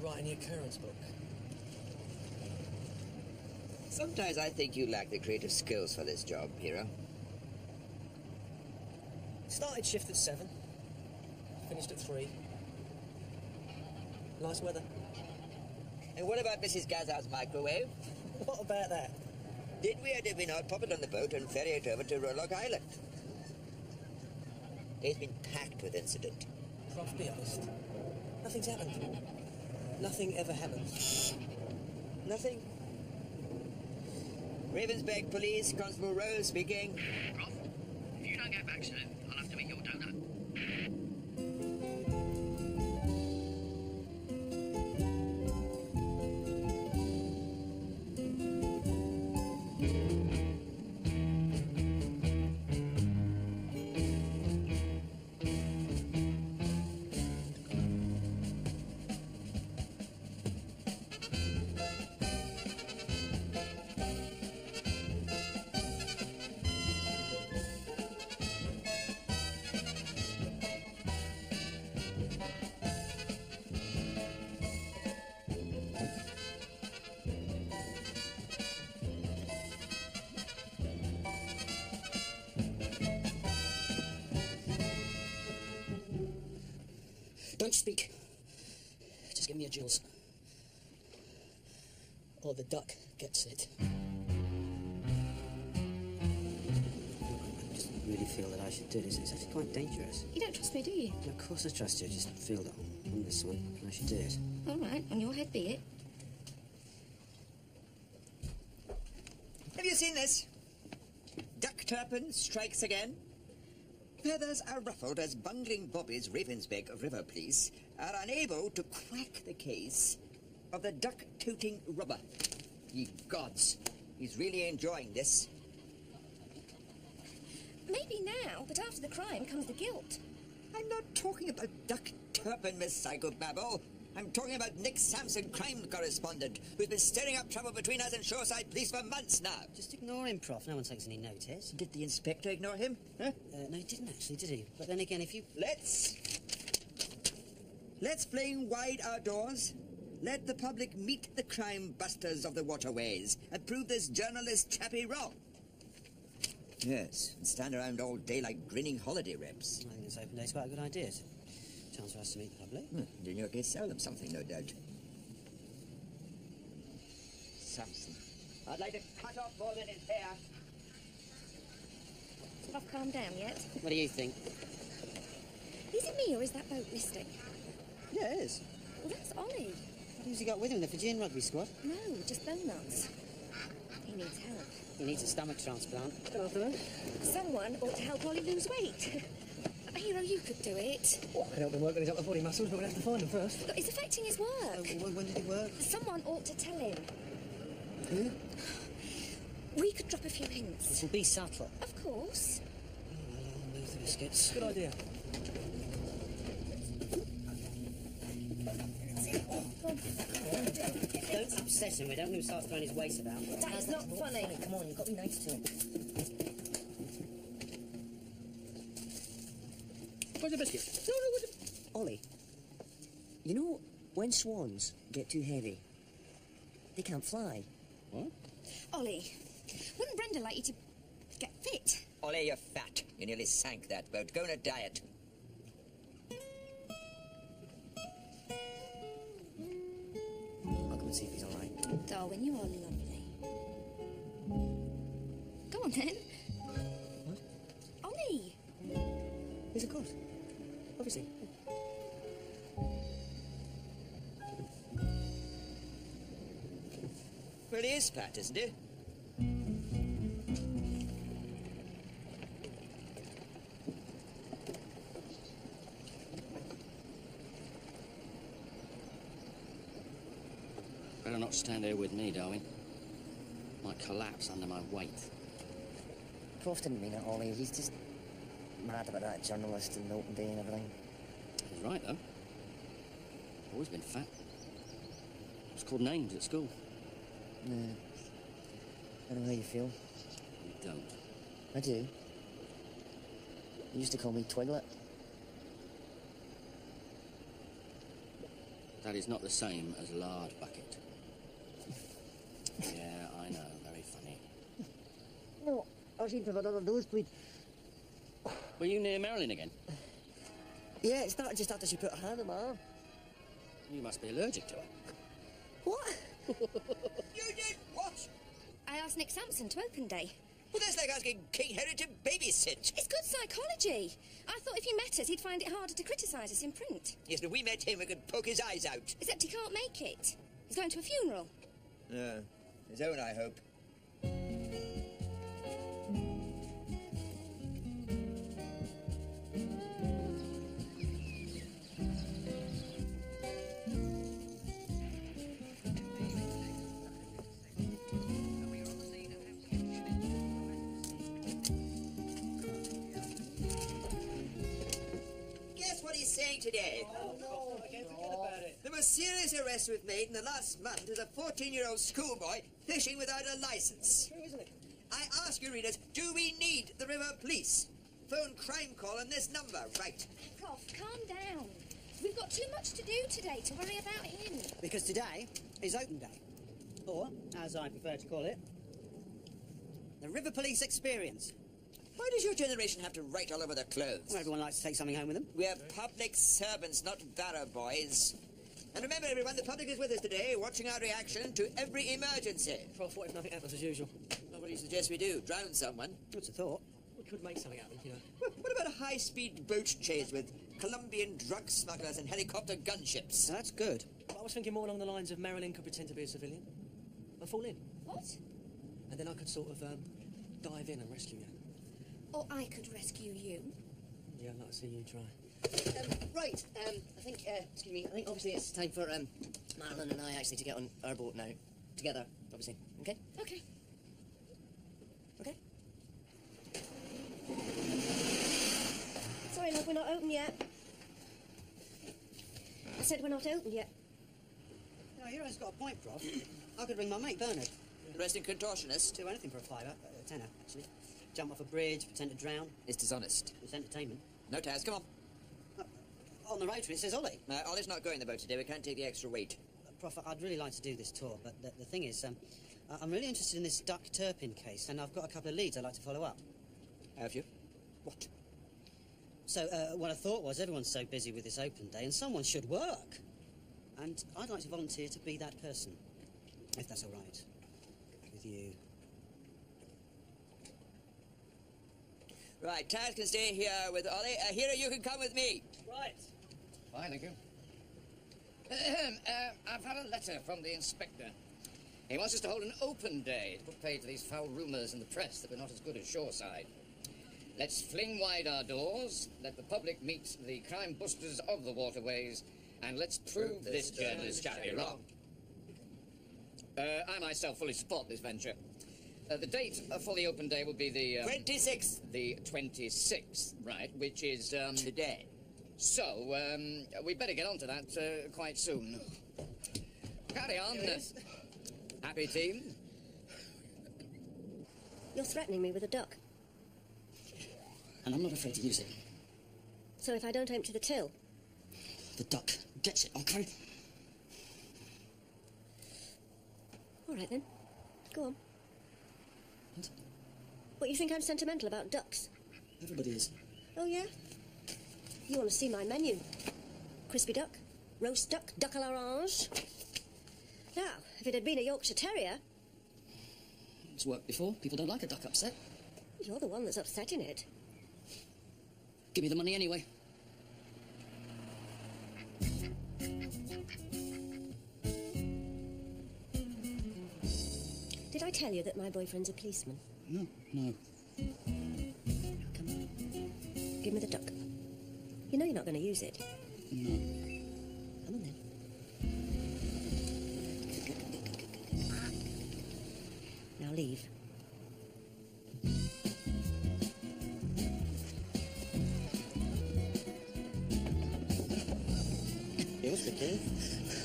writing the occurrence book. Sometimes I think you lack the creative skills for this job, hero. Started shift at 7. Finished at 3. Nice weather. And what about Mrs. Gazzard's microwave? What about that? Did we or did we not pop it on the boat and ferry it over to Rolock Island? It's been packed with incident. Prof, be honest. Nothing's happened. Nothing ever happens. Nothing? Ravensburg Police, Constable Rose speaking. Prof, if you don't get back soon, I'll have to eat your donut. Don't speak. Just give me a Jules. Or the duck gets it. I just really feel that I should do this. It's actually quite dangerous. You don't trust me, do you? Of course I trust you. I just feel that on this one, I should do it. All right, on your head be it. Have you seen this? Duck Turpin strikes again. Feathers are ruffled as bungling bobbies Ravensburg River Police are unable to crack the case of the duck-toting robber. Ye gods, he's really enjoying this. Maybe now, but after the crime comes the guilt. I'm not talking about Duck Turpin, Miss Psychobabble. I'm talking about Nick Sampson, crime correspondent, who's been stirring up trouble between us and Shoreside Police for months now. Just ignore him, Prof. No one takes any notice. Did the inspector ignore him? Huh? No, he didn't actually, did he? But then again, if you... Let's fling wide our doors. Let the public meet the crime busters of the waterways and prove this journalist chappie wrong. Yes, and stand around all day like grinning holiday reps. I think this open day's quite a good idea. Chance for us to meet the public. And in your case, sell them something, no doubt. Samson, I'd like to cut off more than his hair. Sort of calmed down yet? What do you think? Is it me or is that boat listing? Yeah, it is. Well, that's Ollie. Who's he got with him? The Fijian rugby squad? No, just donuts. He needs help. He needs a stomach transplant. Good afternoon. Someone ought to help Ollie lose weight. Hero, you could do it. Oh, I can help him work on his upper body muscles, but we'll have to find him first. Look, it's affecting his work. When did he work? Someone ought to tell him. Who? We could drop a few hints. We'll be subtle. Of course. Oh, well, I'll move the biscuits. Good idea. Don't upset him. We don't want him to start throwing his waist about. That is not funny. Come on, you've got to be nice to him. Where's the biscuit? No, where's the... Ollie, you know when swans get too heavy, they can't fly. What? Ollie, wouldn't Brenda like you to get fit? Ollie, you're fat. You nearly sank that boat. Go on a diet. I'll go and see if he's all right. Darwin, you are lovely. Go on then. What? Ollie! Yes, of course. Obviously. Well, he is fat, isn't he? Better not stand there with me, Darwin. Might collapse under my weight. Prof didn't mean it, Ollie. He's just mad about that journalist and open day and everything. He's right, though. Always been fat. It's called names at school. Yeah. I know how you feel. You don't. I do. You used to call me Twiglet. That is not the same as lard bucket. Yeah, I know. Very funny. No, I seem to have another nosebleed. Were you near Marilyn again? Yeah, it started just after she put her hand on my arm. You must be allergic to her. What? You did what? I asked Nick Sampson to open day. Well, that's like asking King Henry to babysit. It's good psychology. I thought if he met us, he'd find it harder to criticise us in print. Yes, but we met him, we could poke his eyes out. Except he can't make it. He's going to a funeral. His own, I hope. Guess what he's saying today? The most serious arrest we've made in the last month is a 14-year-old schoolboy fishing without a license. True, isn't it? I ask you, readers, do we need the river police? Phone crime call on this number, right? Prof, calm down. We've got too much to do today to worry about him. Because today is open day. Or, as I prefer to call it, the River Police Experience. Why does your generation have to write all over their clothes? Well, everyone likes to take something home with them. We're public servants, not barrow boys. And remember, everyone, the public is with us today, watching our reaction to every emergency. Prof, what if nothing happens as usual? Nobody suggests we do. Drown someone. What's the thought? We could make something happen, you know. Well, what about a high-speed boat chase with Colombian drug smugglers and helicopter gunships? Now, that's good. I was thinking more along the lines of Marilyn could pretend to be a civilian and fall in. What? And then I could sort of dive in and rescue you. Or I could rescue you. Yeah, I'd like to see you try. Right, I think, excuse me, I think obviously it's time for, Marilyn and I actually to get on our boat now. Together, obviously. Okay? Okay. Okay? Sorry, love, we're not open yet. I said we're not open yet. No, Hero's got a point, Prof. I could ring my mate, Bernard. Arresting contortionist Do anything for a fiver, a tenner, actually. Jump off a bridge, pretend to drown. is dishonest. It's entertainment. No, Taz, come on. On the rotary, it says Ollie. Ollie's not going the boat today. We can't take the extra weight. Prof, I'd really like to do this tour, but the thing is, I'm really interested in this Duck Turpin case, and I've got a couple of leads I'd like to follow up. Have you? What? So, what I thought was everyone's so busy with this open day, and someone should work. And I'd like to volunteer to be that person, if that's all right with you. Right, Taz can stay here with Ollie. Hero, you can come with me. Right. Fine, thank you. I've had a letter from the inspector. He wants us to hold an open day to put paid to these foul rumours in the press that we're not as good as Shoreside. Let's fling wide our doors, let the public meet the crime busters of the waterways, and let's prove this journalist charity wrong. I myself fully support this venture. The date for the open day will be the... 26th. The 26th, right, which is... Today. So, we better get on to that quite soon. Carry on. Happy team? You're threatening me with a duck. And I'm not afraid to use it. So if I don't aim to the till? The duck gets it, okay? All right, then. Go on. What, you think I'm sentimental about ducks? Everybody is. Oh, yeah? You want to see my menu? Crispy duck, roast duck, duck à l'orange. Now, if it had been a Yorkshire Terrier... It's worked before. People don't like a duck upset. You're the one that's upsetting it. Give me the money anyway. Did I tell you that my boyfriend's a policeman? No. Come on. Give me the duck. You know you're not going to use it. No. Come on, then. Now leave. You must be keen.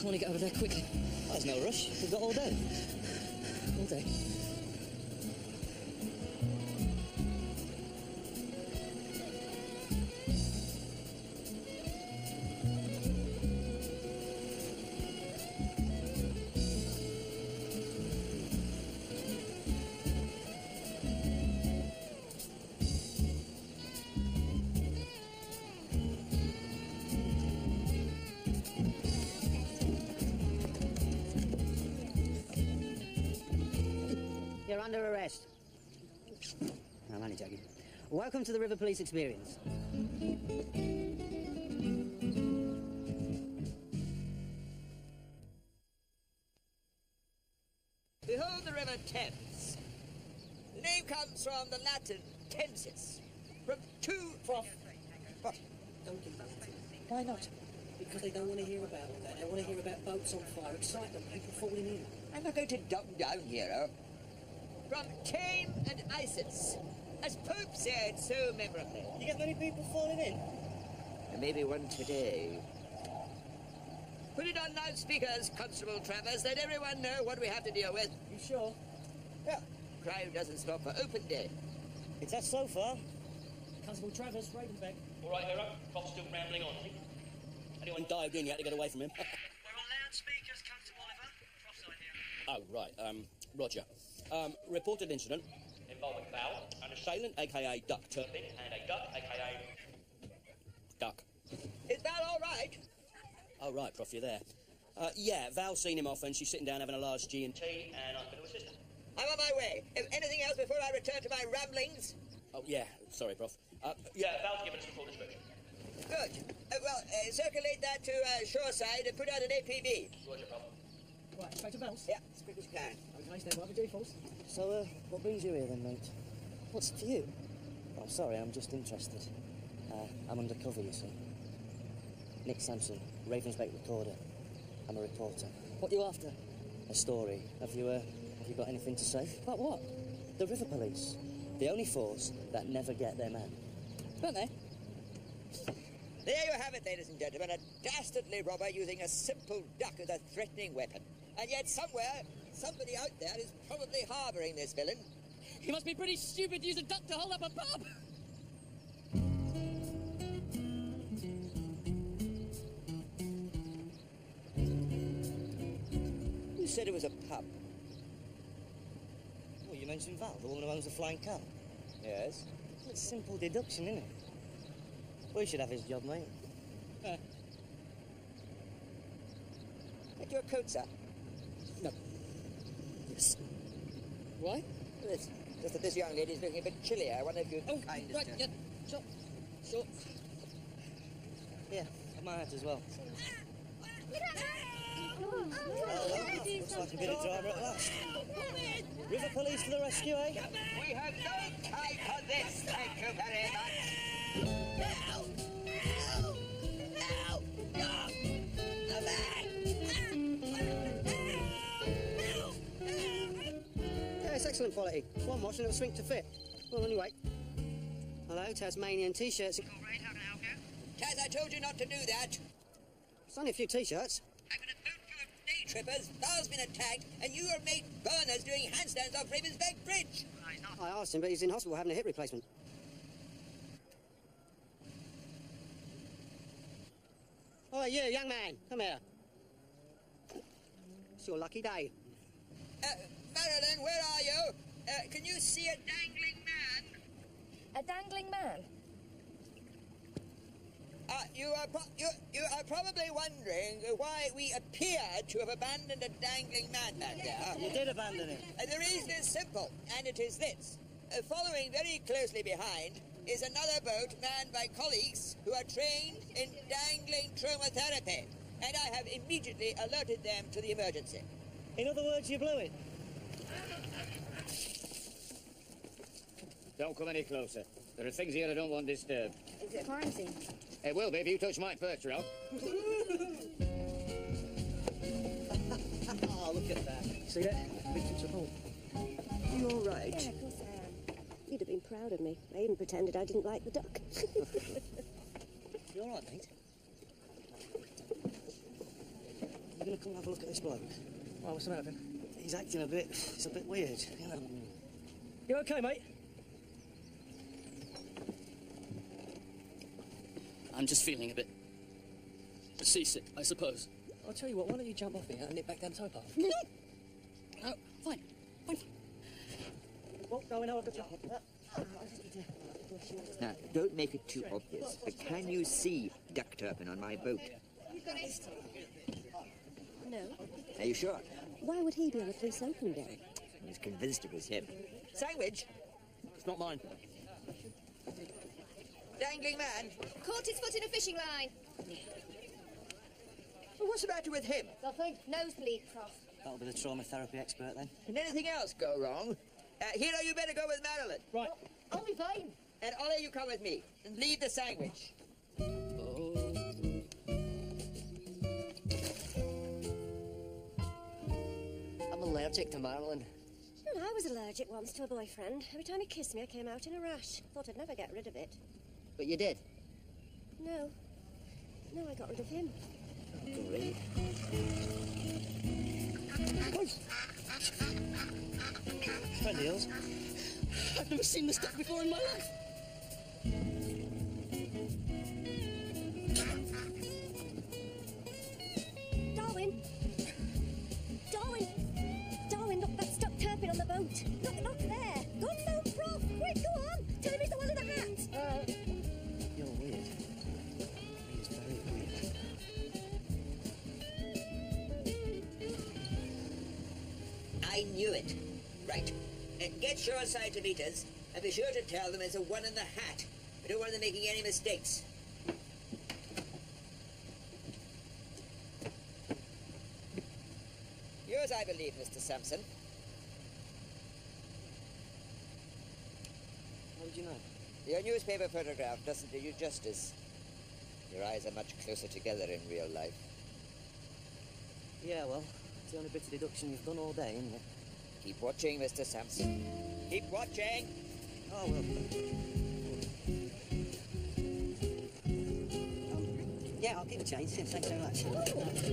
I want to get over there quickly. There's no rush. We've got all day. All day. under arrest. No, I'm only joking. Welcome to the River Police experience. Behold the River Thames. The name comes from the Latin Thamesis. From two... Prof, What? don't give that to them. Why not? Because they don't want to hear about that. They want to hear about boats on fire, excitement, people falling in. I'm not going to dumb down, hero. From Tame and Isis. As Pope said so memorably. You get many people falling in? And maybe one today. Put it on loudspeakers, Constable Travers. Let everyone know what we have to deal with. You sure? Yeah, crime doesn't stop for open day. It's us so far. Constable Travers, Ravensbeck. All right, hero. Prof's still rambling on. Anyone dived in, you had to get away from him. We're on loudspeakers, Constable Oliver. Prof's side here. Oh, right. Roger. Reported incident Involving Val, an assailant, a.k.a. Duck Turpin, and a duck, a.k.a. Duck. Is Val all right? Oh, right, Prof, you're there. Yeah, Val's seen him off and she's sitting down having a large G&T. And I'm going to assist her. I'm on my way. Anything else before I return to my ramblings? Oh, yeah. Sorry, Prof. Yeah, Val's given us the full description. Good. Circulate that to shoreside and put out an APB. Roger, Prof. Right, Inspector Bells. Yeah, as quick as you can. Okay, stand by for defaults. So, what brings you here then, mate? What's it for you? Oh, sorry, I'm just interested. I'm undercover, you see. Nick Sampson, Ravensbeck recorder. I'm a reporter. What you after? A story. Have you got anything to say? About what? The River Police. The only force that never get their man. Don't they? There you have it, ladies and gentlemen. A dastardly robber using a simple duck as a threatening weapon. And yet somewhere, somebody out there is probably harbouring this villain. He must be pretty stupid to use a duck to hold up a pub. Who said it was a pub? Well, you mentioned Val, the woman who owns the flying car. Yes. It's simple deduction, isn't it? We should have his job, mate. Get your coat, sir. No. Yes. Why? This. Just that this young lady's looking a bit chilly. I wonder if you'd Oh, kind right, to... yeah, sure. Sure. Yeah, got my hat as well. Looks like a bit of drama at last. River Police to the rescue, eh? We have no time for this. Thank you very much. Yeah, it's excellent quality. One wash and it'll shrink to fit. Well, anyway. Hello, Tasmanian T-shirts. Taz, I told you not to do that. It's only a few T-shirts. I've got a boat full of day trippers. Val's been attacked, and you have made burners doing handstands off Ravensbeck Bridge. I asked him, but he's in hospital having a hip replacement. Oh, you, young man, come here. It's your lucky day. Marilyn, where are you? Can you see a dangling man? A dangling man? You are probably wondering why we appear to have abandoned a dangling man back there. You did abandon him. The reason is simple, and it is this. Following very closely behind is another boat manned by colleagues who are trained in dangling trauma therapy, and I have immediately alerted them to the emergency. In other words, you blew it. Don't come any closer. There are things here I don't want disturbed. Is it a crime scene? It will be if you touch my perch, Ralph. Oh, look at that. See that? Victim support. You all right? Yeah, of course I am. You'd have been proud of me. I even pretended I didn't like the duck. You all right, mate? You're going to come and have a look at this bloke? Oh, what's the matter with him? He's acting a bit... It's a bit weird, you know. You okay, mate? I'm just feeling a bit seasick, I suppose. I'll tell you what, why don't you jump off here and nip back down the towpath? No, fine. Well, going over the top. Now, don't make it too obvious, but can you see Duck Turpin on my boat? No. Are you sure? Why would he be on a police open day? He's convinced it was him. Sandwich? It's not mine. Dangling man? Caught his foot in a fishing line. Well, what's the matter with him? Nothing. Nosebleed, Prof. That'll be the trauma therapy expert then. Can anything else go wrong? Hero, you better go with Marilyn. Right. I'll be fine. And Ollie, you come with me. And leave the sandwich. I'm allergic to Marilyn. Well, I was allergic once to a boyfriend. Every time he kissed me, I came out in a rash. Thought I'd never get rid of it. But you did. No. No, I got rid of him. Great. Friend of yours? I've never seen this stuff before in my life. Darwin! Darwin! Darwin, look, that's stuck Turpin on the boat. Look there. Go and phone Prof. Quick, go on. Tell him he's the one in the hat. You're weird. He's very weird. I knew it. Right. And get shoreside to meet us, and be sure to tell them it's a one in the hat. I don't want them making any mistakes. Yours, I believe, Mr. Sampson. How did you know? Your newspaper photograph doesn't do you justice. Your eyes are much closer together in real life. Yeah, well, it's the only bit of deduction you've done all day, isn't it? Keep watching, Mr. Sampson. Keep watching. Oh, well. Yeah, I'll keep the change. Yeah, thanks very much.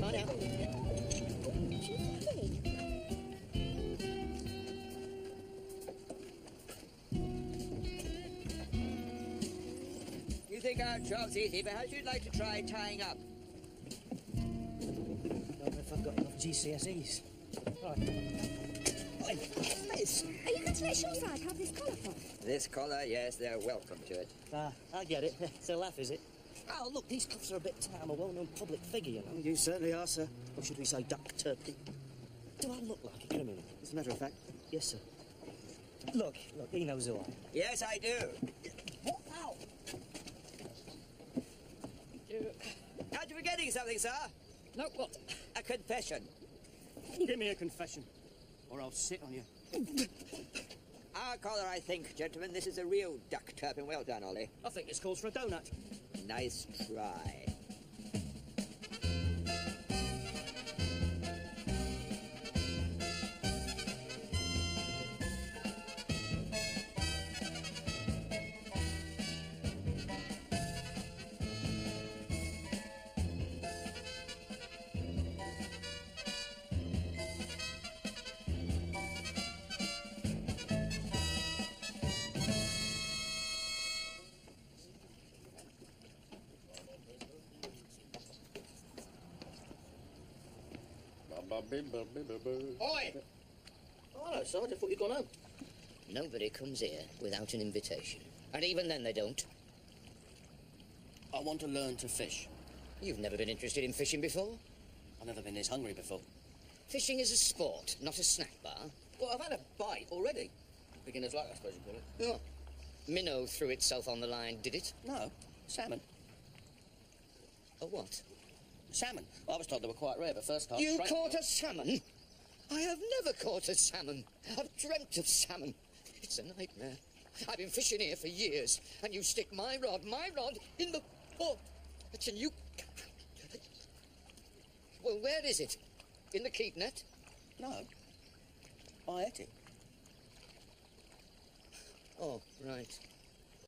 Bye now. You think our job's easy, perhaps you'd like to try tying up. Don't know if I've got enough GCSEs. Right. Nice. Are you going to let Shoreside have this collar, Prof? This collar, yes, they're welcome to it. I get it. It's a laugh, is it? Oh, look, these cuffs are a bit tight. I'm a well-known public figure, you know. You certainly are, sir. Or should we say Duck Turpin? Do I look like a criminal? As a matter of fact. Yes, sir. Look, he knows who I am. Yes, I do. Ow! Aren't you forgetting something, sir? No, what? A confession. Give me a confession, or I'll sit on you. Our collar, I think, gentlemen. This is a real Duck Turpin. Well done, Ollie. I think this calls for a donut. Nice try. Oi! Oh, hello, Sarge. I thought you'd gone home. Nobody comes here without an invitation. And even then they don't. I want to learn to fish. You've never been interested in fishing before? I've never been this hungry before. Fishing is a sport, not a snack bar. Well, I've had a bite already. Beginner's luck, I suppose you call it. Oh. Minnow threw itself on the line, did it? No, salmon. A what? Salmon. I was told they were quite rare, but first time... You caught a salmon? I have never caught a salmon. I've dreamt of salmon. It's a nightmare. I've been fishing here for years, and you stick my rod in the pot. And you... Well, where is it? In the keep net? No. I ate it. Oh, right.